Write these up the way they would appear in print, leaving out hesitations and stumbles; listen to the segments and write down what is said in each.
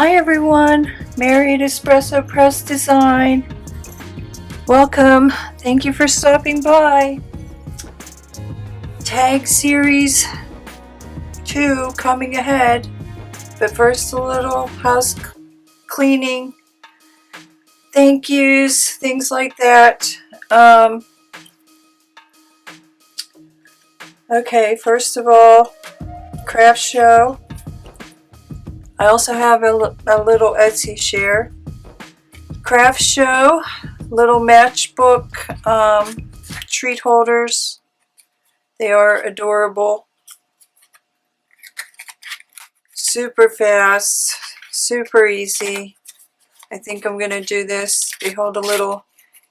Hi everyone, Mary at Espresso Press Design. Welcome, thank you for stopping by. Tag Series 2 coming ahead, but first a little house cleaning, thank yous, things like that. Okay, first of all, craft show. I also have a little Etsy share. Craft show, little matchbook treat holders. They are adorable. Super fast, super easy. I think I'm going to do this. They hold a little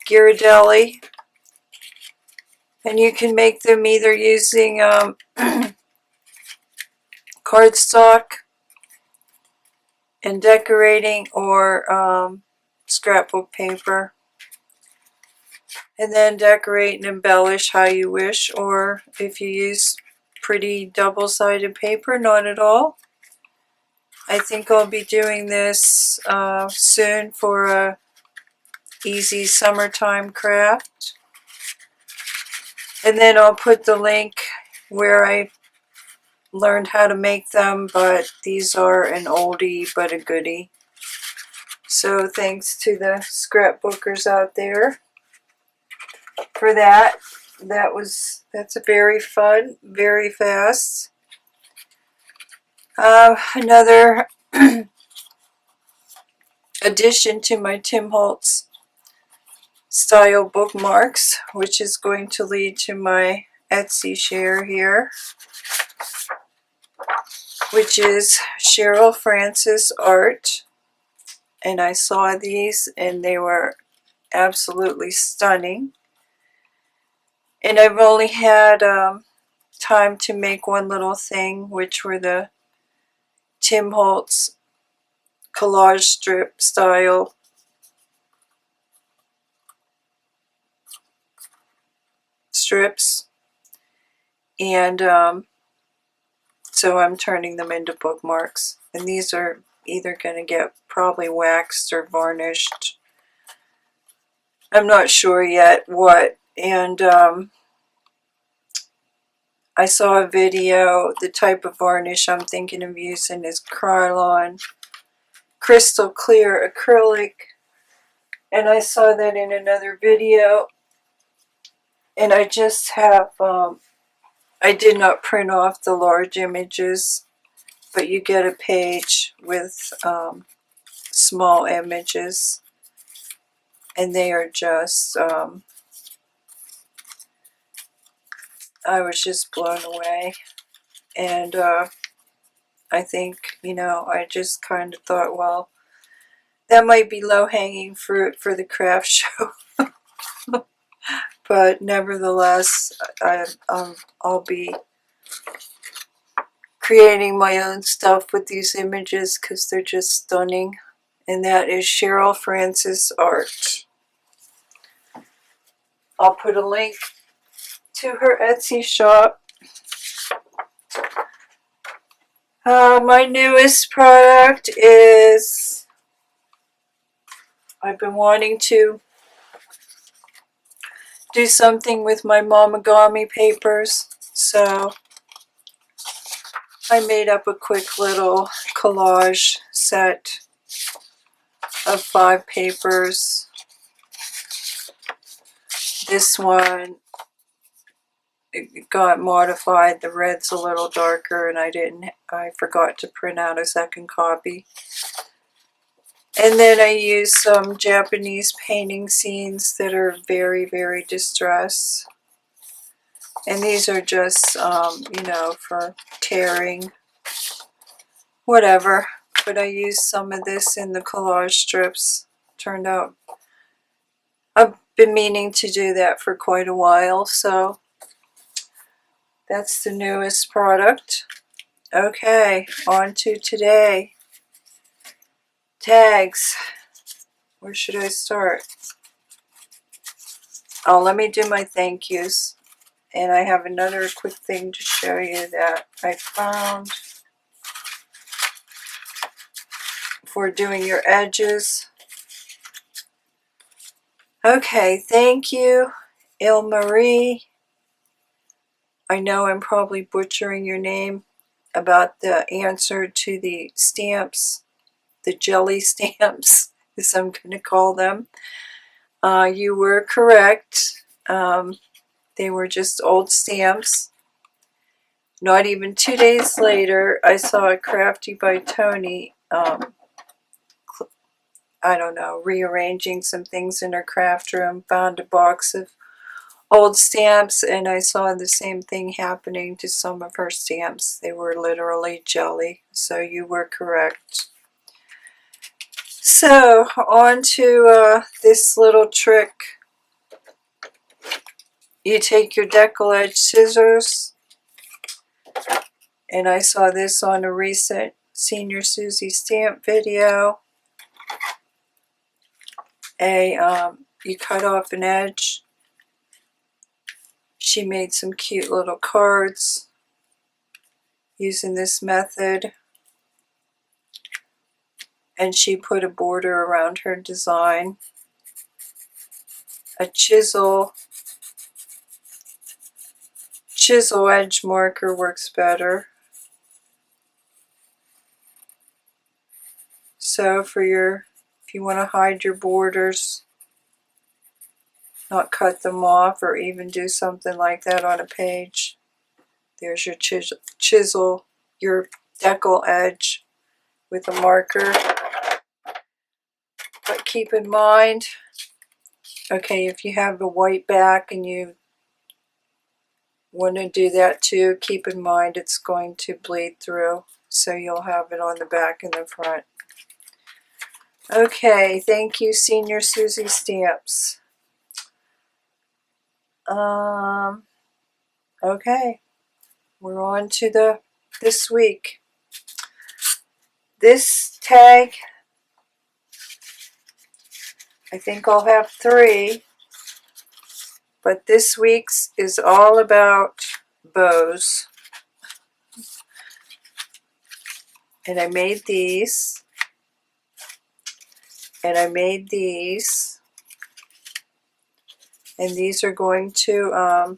Ghirardelli. And you can make them either using cardstock and decorating or scrapbook paper. And then decorate and embellish how you wish, or if you use pretty double-sided paper, not at all. I think I'll be doing this soon for a easy summertime craft. And then I'll put the link where I learned how to make them, but these are an oldie but a goodie. So thanks to the scrapbookers out there for that. That's a very fun, very fast. Another addition to my Tim Holtz style bookmarks, which is going to lead to my Etsy share here, which is Cheryl FrancisART. And I saw these and they were absolutely stunning. And I've only had time to make one little thing, which were the Tim Holtz collage strip style strips. And so I'm turning them into bookmarks. And these are either going to get probably waxed or varnished. I'm not sure yet what. And I saw a video. The type of varnish I'm thinking of using is Krylon crystal clear acrylic. And I saw that in another video. And I just have, I did not print off the large images, but you get a page with small images. And they are just, I was just blown away. And I think, I just kind of thought, well, that might be low-hanging fruit for the craft show. But nevertheless, I'll be creating my own stuff with these images because they're just stunning. And that is Cheryl FrancisART. I'll put a link to her Etsy shop. My newest product is, I've been wanting to do something with my Momogami papers, so I made up a quick little collage set of 5 papers. This one, it got modified. The red's a little darker, and I forgot to print out a second copy. And then I used some Japanese painting scenes that are very, very distressed. And these are just, for tearing, whatever. But I used some of this in the collage strips. Turned out, I've been meaning to do that for quite a while, so that's the newest product. Okay, on to today. Tags. Where should I start? Oh, let me do my thank yous. And I have another quick thing to show you that I found for doing your edges. Okay, thank you, Il Marie. I know I'm probably butchering your name about the answer to the stamps, the jelly stamps, as I'm going to call them. You were correct. They were just old stamps. Not even 2 days later, I saw a Crafty by Tony, I don't know, rearranging some things in her craft room, found a box of old stamps, and I saw the same thing happening to some of her stamps. They were literally jelly, so you were correct. So, on to this little trick. You take your decollage scissors, and I saw this on a recent Senior Susie stamp video. You cut off an edge. She made some cute little cards using this method, and she put a border around her design. A chisel edge marker works better. So if you want to hide your borders, not cut them off, or even do something like that on a page, there's your chisel, your decal edge with a marker. But keep in mind, okay, if you have a white back and you want to do that too, keep in mind it's going to bleed through, so you'll have it on the back and the front. Okay, thank you, Senior Susie Stamps. Okay, we're on to this week. This tag, I think I'll have 3, but this week's is all about bows. And I made these, and I made these, and these are going to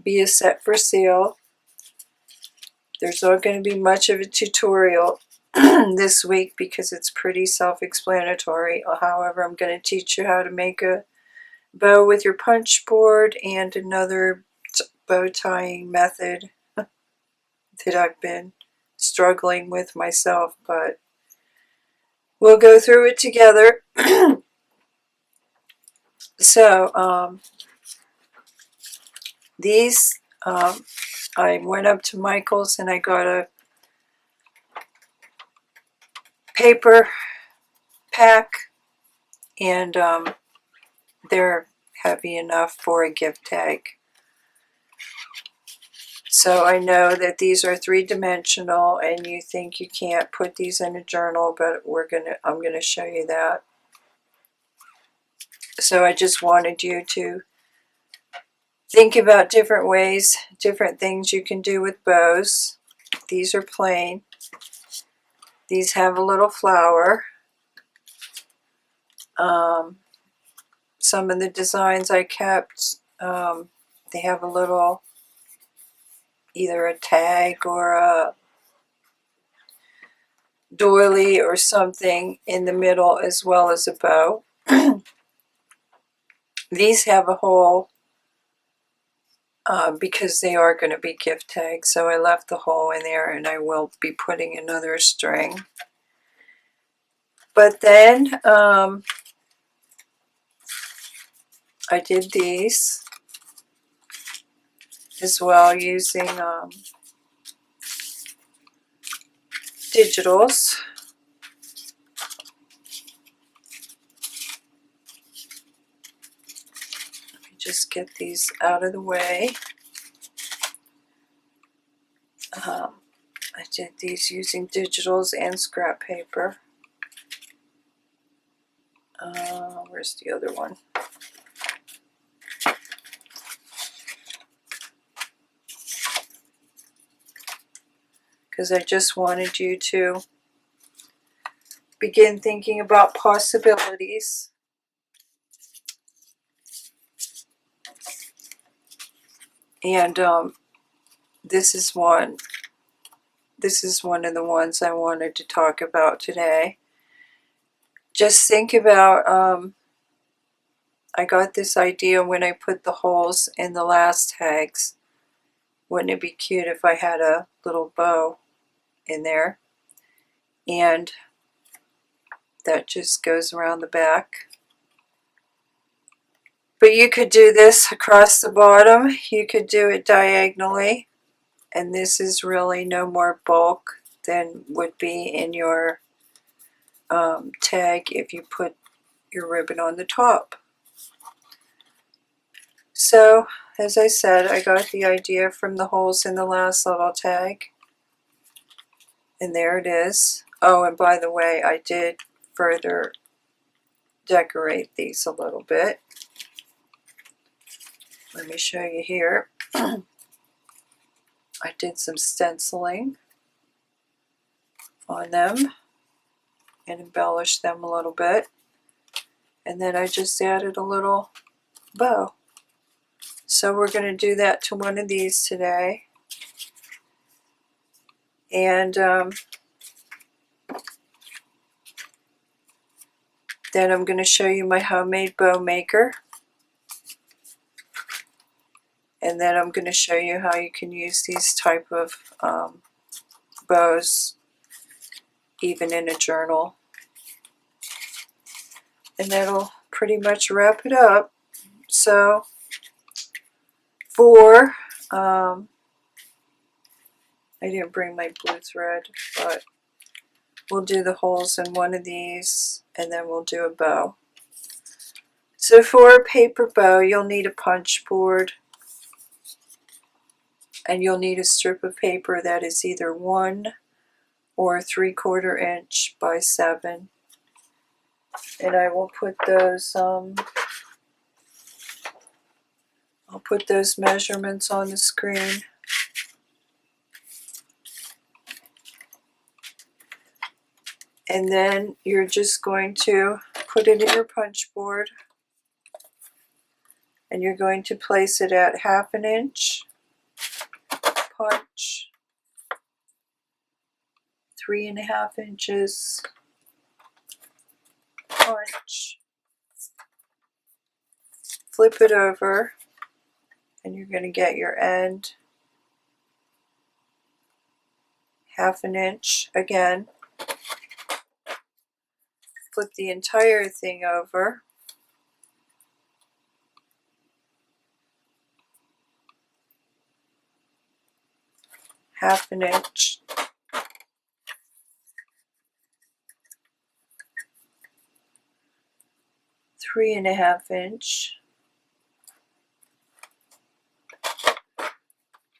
be a set for sale. There's not going to be much of a tutorial this week because it's pretty self-explanatory. However, I'm going to teach you how to make a bow with your punch board and another bow tying method that I've been struggling with myself, but we'll go through it together. So these, I went up to Michael's and I got a paper pack, and they're heavy enough for a gift tag. So I know that these are 3-dimensional, and you think you can't put these in a journal, but I'm gonna show you that. So I just wanted you to think about different ways, different things you can do with bows. These are plain. These have a little flower. Some of the designs I kept, they have a little, either a tag or a doily or something in the middle, as well as a bow. These have a hole because they are going to be gift tags, so I left the hole in there, and I will be putting another string. But then I did these as well using digitals. Let me just get these out of the way. I did these using digitals and scrap paper. Where's the other one? because I just wanted you to begin thinking about possibilities. And this is one of the ones I wanted to talk about today. Just think about, I got this idea when I put the holes in the last tags. Wouldn't it be cute if I had a little bow in there? And that just goes around the back. But you could do this across the bottom. You could do it diagonally. And this is really no more bulk than would be in your tag if you put your ribbon on the top. So, as I said, I got the idea from the holes in the last little tag. And there it is. Oh, and by the way, I did further decorate these a little bit. Let me show you here. I did some stenciling on them and embellished them a little bit. And then I just added a little bow. So we're going to do that to one of these today. And then I'm going to show you my homemade bow maker. And then I'm going to show you how you can use these type of bows even in a journal. And that'll pretty much wrap it up. So for, I didn't bring my blue thread, but we'll do the holes in one of these and then we'll do a bow. So for a paper bow, you'll need a punch board and you'll need a strip of paper that is either 1 or 3/4 inch by 7. And I will put those I'll put those measurements on the screen. And then you're just going to put it in your punch board and you're going to place it at 1/2 inch punch, 3.5 inches punch, flip it over, and you're going to get your end 1/2 inch again. Flip the entire thing over. Half an inch. Three and a half inch.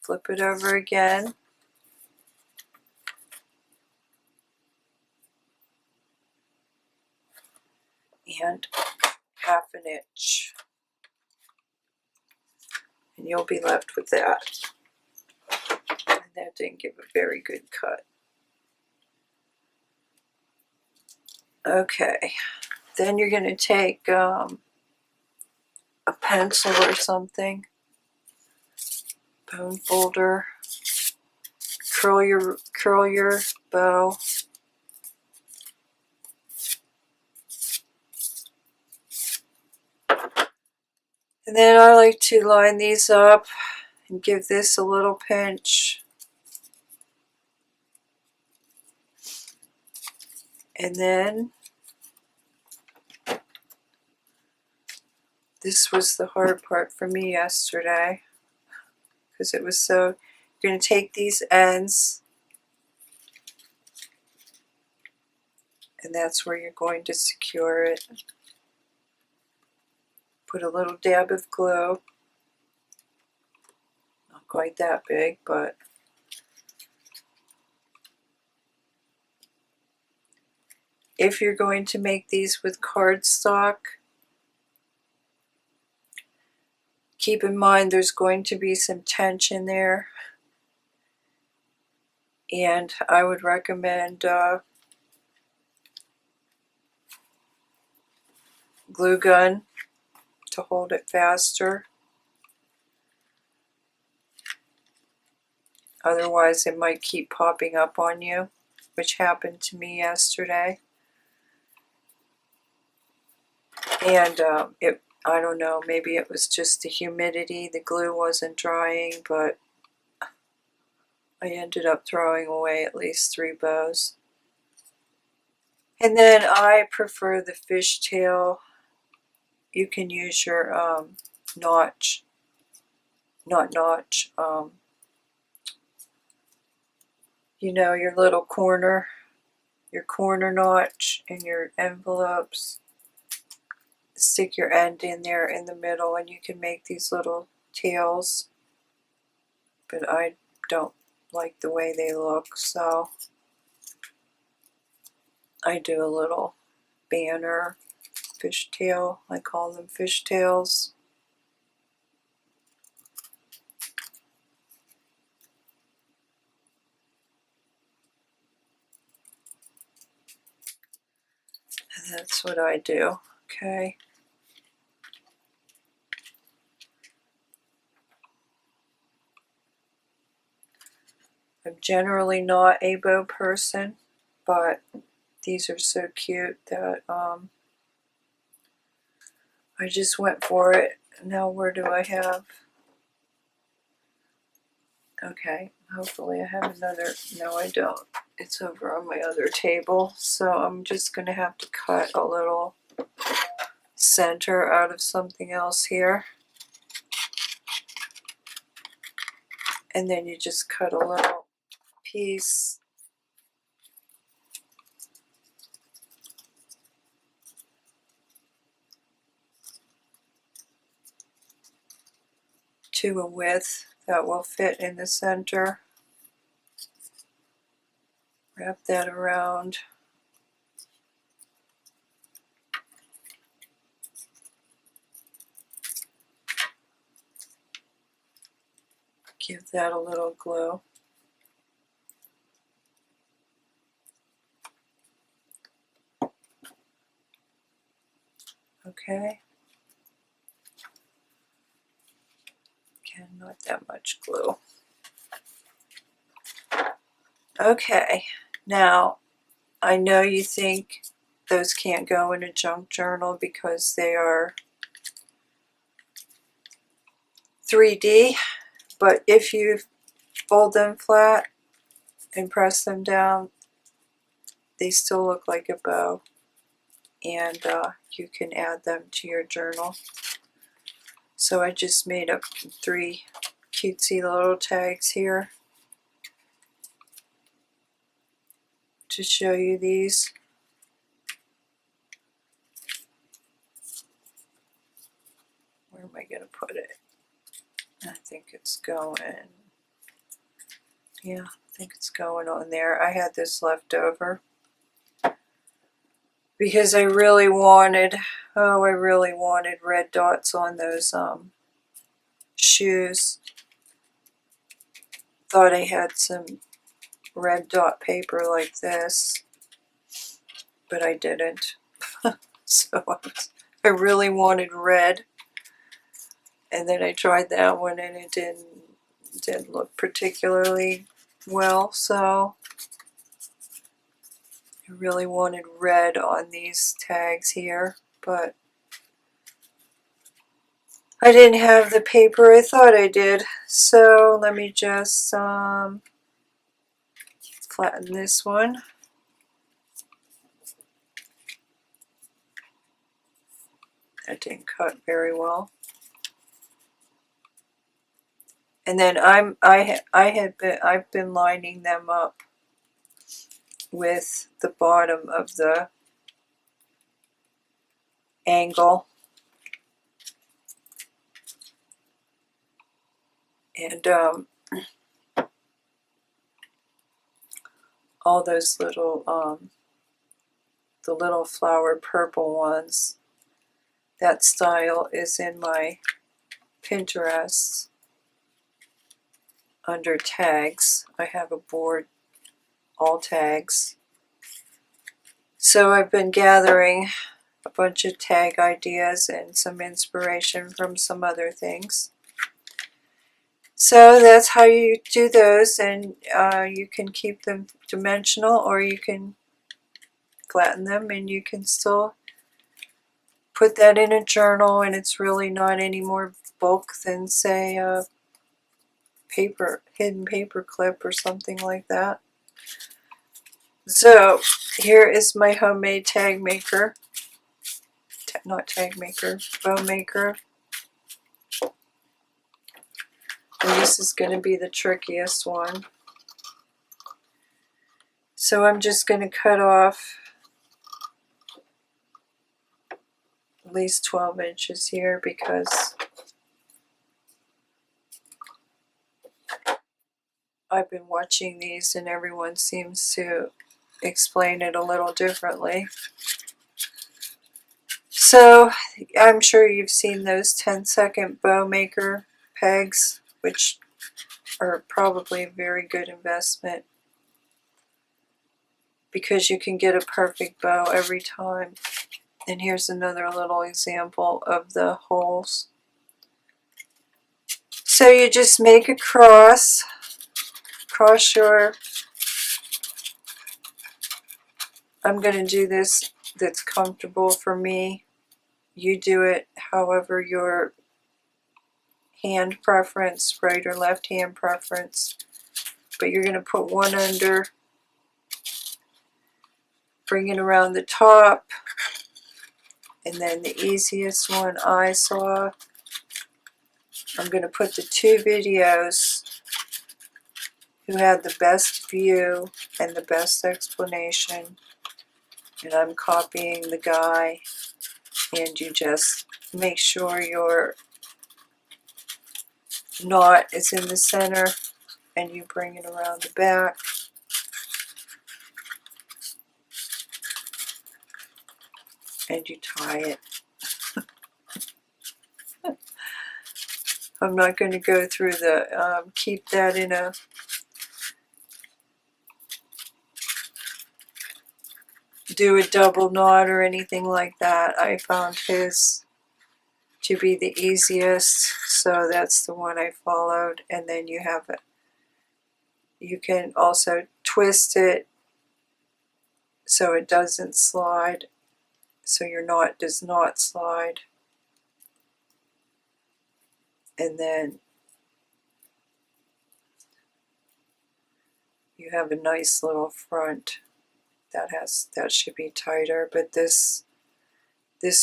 Flip it over again. And 1/2 inch. And you'll be left with that. And that didn't give a very good cut. Okay, then you're going to take a pencil or something, bone folder, curl your bow. And then I like to line these up and give this a little pinch. And then this was the hard part for me yesterday because it was so, you're going to take these ends and that's where you're going to secure it. Put a little dab of glue, not quite that big, but if you're going to make these with cardstock, keep in mind there's going to be some tension there. And I would recommend glue gun to hold it faster. Otherwise it might keep popping up on you, which happened to me yesterday. And I don't know, maybe it was just the humidity, the glue wasn't drying, but I ended up throwing away at least 3 bows. And then I prefer the fishtail. You can use your notch, not notch, you know, your little corner, your corner notch in your envelopes. Stick your end in there in the middle and you can make these little tails. But I don't like the way they look, so I do a little banner fishtail. I call them fishtails. And that's what I do. Okay. I'm generally not a bow person, but these are so cute that I just went for it. Now where do I have? Okay, hopefully I have another. No, I don't. It's over on my other table, so I'm just going to have to cut a little center out of something else here. And then you just cut a little piece. To a width that will fit in the center. Wrap that around. Give that a little glue. Okay. Again, not that much glue. Okay, now I know you think those can't go in a junk journal because they are 3D, but if you fold them flat and press them down, they still look like a bow, and you can add them to your journal. So I just made up 3 cutesy little tags here to show you these. Where am I going to put it? I think it's going, yeah, I think it's going on there. I had this left over because I really wanted, I really wanted red dots on those shoes. Thought I had some red dot paper like this, but I didn't. So I really wanted red, and then I tried that one and it didn't look particularly well, so I really wanted red on these tags here, but I didn't have the paper I thought I did. So let me just flatten this one. That didn't cut very well. And then I've been lining them up with the bottom of the angle. And all those little, the little flower purple ones, that style is in my Pinterest under tags. I have a board all tags. So I've been gathering a bunch of tag ideas and some inspiration from some other things. So that's how you do those, and you can keep them dimensional, or you can flatten them and you can still put that in a journal, and it's really not any more bulk than, say, a hidden paper clip or something like that. So here is my homemade tag maker, not tag maker, bow maker. And this is going to be the trickiest one. So I'm just going to cut off at least 12 inches here, because I've been watching these and everyone seems to explain it a little differently. So I'm sure you've seen those 10-second bow maker pegs, which are probably a very good investment, because you can get a perfect bow every time. And here's another little example of the holes. So you just make a cross your, I'm going to do this that's comfortable for me. You do it however your hand preference, right or left hand preference. But you're going to put one under, bring it around the top, and then the easiest one I saw, I'm going to put the two videos who had the best view and the best explanation, and I'm copying the guy, and you just make sure your knot is in the center and you bring it around the back. And you tie it. I'm not going to go through the, keep that in a, do a double knot or anything like that. I found his to be the easiest, so that's the one I followed. And then you have it. You can also twist it so it doesn't slide, so your knot does not slide. And then you have a nice little front that should be tighter, but this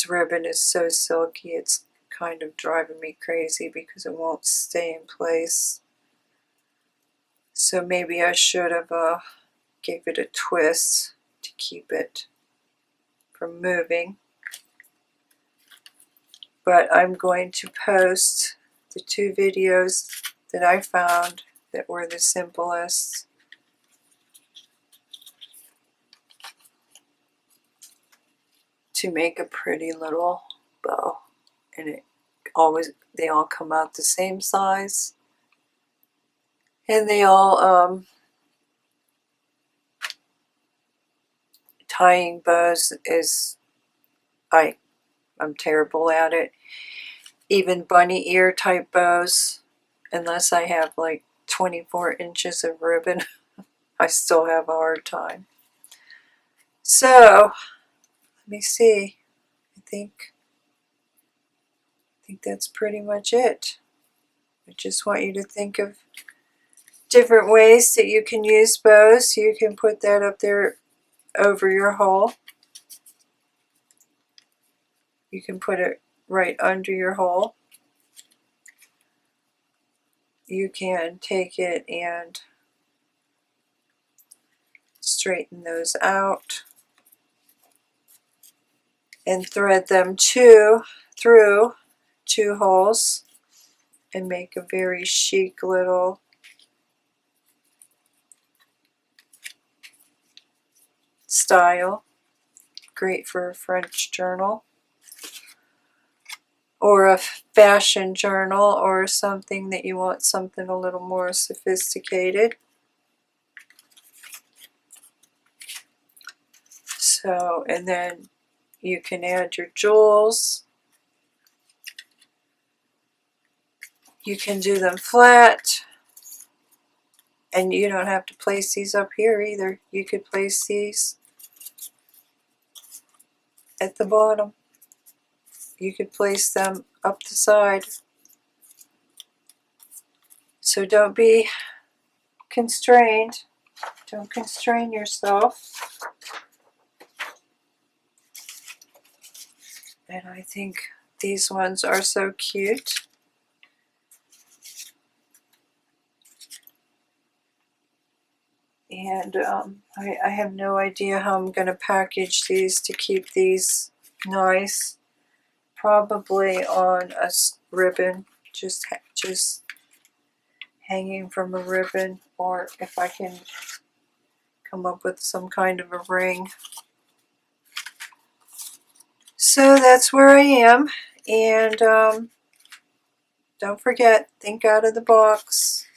ribbon is so silky, it's kind of driving me crazy because it won't stay in place. So maybe I should have gave it a twist to keep it from moving. But I'm going to post the two videos that I found that were the simplest. To make a pretty little bow. And they all come out the same size. And they all, tying bows is, I'm terrible at it. Even bunny ear type bows, unless I have like 24 inches of ribbon, I still have a hard time. So, let me see. I think that's pretty much it. I just want you to think of different ways that you can use bows. You can put that up there over your hole. You can put it right under your hole. You can take it and straighten those out and thread them through 2 holes and make a very chic little style. Great for a French journal or a fashion journal, or something that you want something a little more sophisticated. So, and then you can add your jewels. You can do them flat, and you don't have to place these up here either. You could place these at the bottom. You could place them up the side. So don't be constrained. Don't constrain yourself. And I think these ones are so cute. And I have no idea how I'm going to package these to keep these nice. Probably on a ribbon, just hanging from a ribbon, or if I can come up with some kind of a ring. So that's where I am, and don't forget, think out of the box.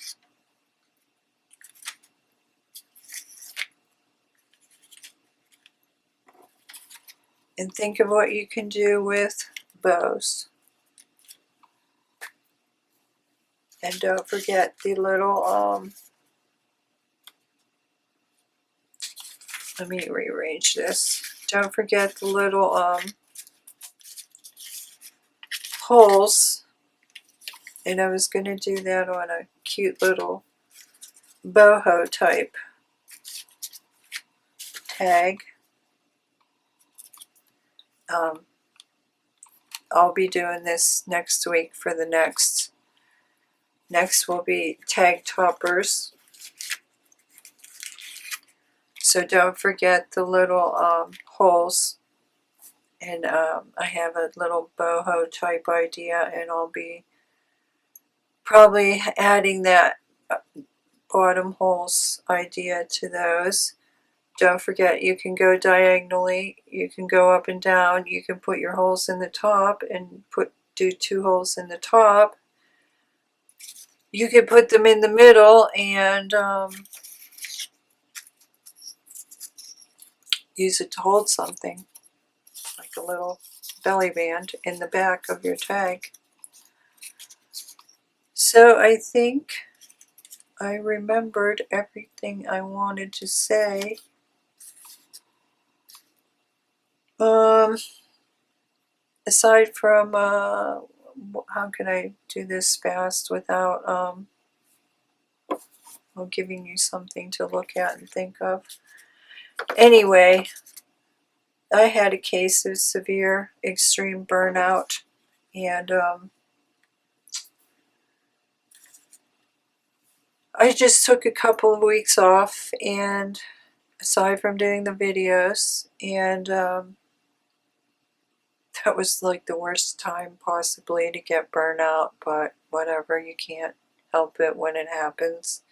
And think of what you can do with bows. And don't forget the little, let me rearrange this. Don't forget the little holes. And I was going to do that on a cute little boho type tag. I'll be doing this next week for the next. Next will be tag toppers. So don't forget the little holes. And I have a little boho type idea, and I'll be probably adding that bottom holes idea to those. Don't forget, you can go diagonally, you can go up and down, you can put your holes in the top and do 2 holes in the top. You could put them in the middle and use it to hold something, like a little belly band in the back of your tag. So I think I remembered everything I wanted to say. Aside from, how can I do this fast without giving you something to look at and think of? Anyway, I had a case of severe extreme burnout, and I just took a couple of weeks off, and aside from doing the videos, and that was like the worst time possibly to get burnout, but whatever, you can't help it when it happens.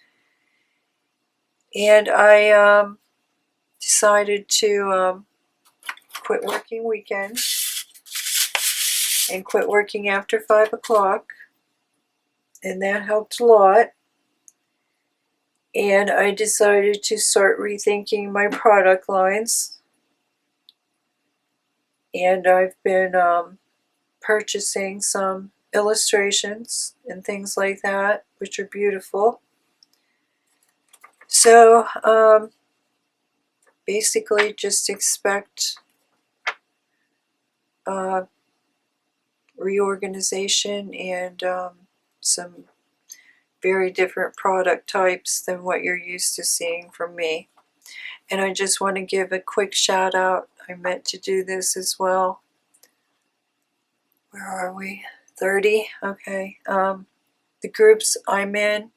And I decided to quit working weekends and quit working after 5 o'clock, and that helped a lot. And I decided to start rethinking my product lines, and I've been purchasing some illustrations and things like that, which are beautiful. So basically just expect reorganization and some very different product types than what you're used to seeing from me. And I just want to give a quick shout out. I meant to do this as well. Where are we? 30? Okay. The groups I'm in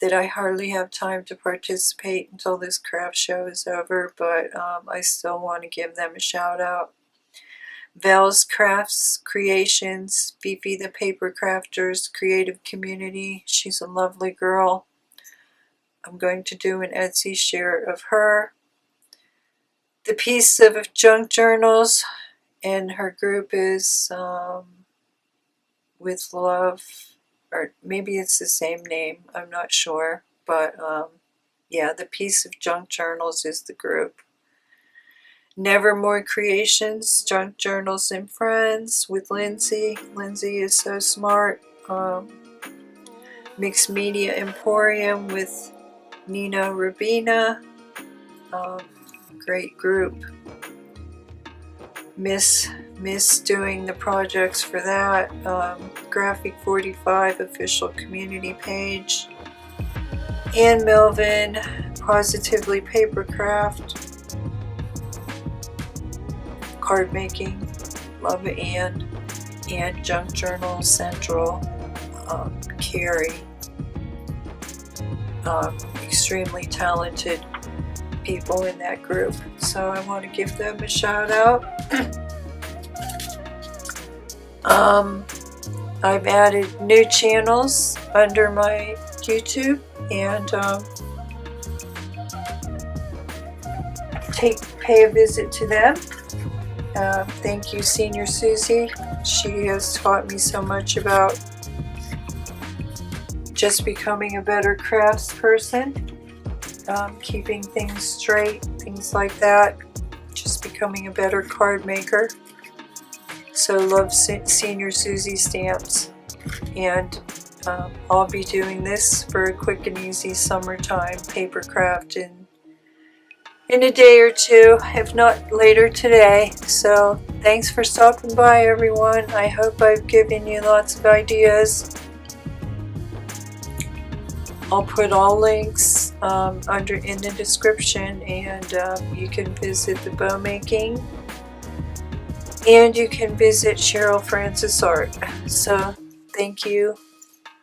that I hardly have time to participate until this craft show is over, but I still want to give them a shout out. Val's Crafts Creations, Fifi the Paper Crafters Creative Community. She's a lovely girl. I'm going to do an Etsy share of her. The Piece of Junk Journals, and her group is With Love, or maybe it's the same name, I'm not sure, but yeah, the Piece of Junk Journals is the group. Nevermore Creations, Junk Journals and Friends with Lindsay. Lindsay is so smart. Mixed Media Emporium with Nina Rabina. Great group. Miss doing the projects for that. Graphic 45 official community page. Ann Melvin, Positively Papercraft. Card making, love Ann. And Junk Journal Central, Carrie. Extremely talented people in that group, so I want to give them a shout out. I've added new channels under my YouTube, and pay a visit to them. Thank you, Senior Susie. She has taught me so much about just becoming a better craftsperson, keeping things straight, things like that, just becoming a better card maker. So love Senior Susie stamps, and I'll be doing this for a quick and easy summertime paper craft in a day or two, if not later today. So thanks for stopping by, everyone. I hope I've given you lots of ideas. I'll put all links in the description, and you can visit the bow making, and you can visit Cheryl FrancisART. So thank you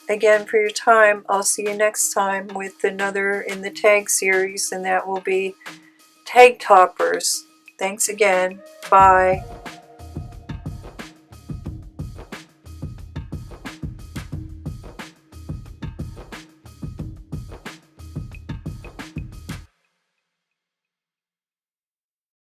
again for your time. I'll see you next time with another in the tag series, and that will be tag toppers. Thanks again. Bye.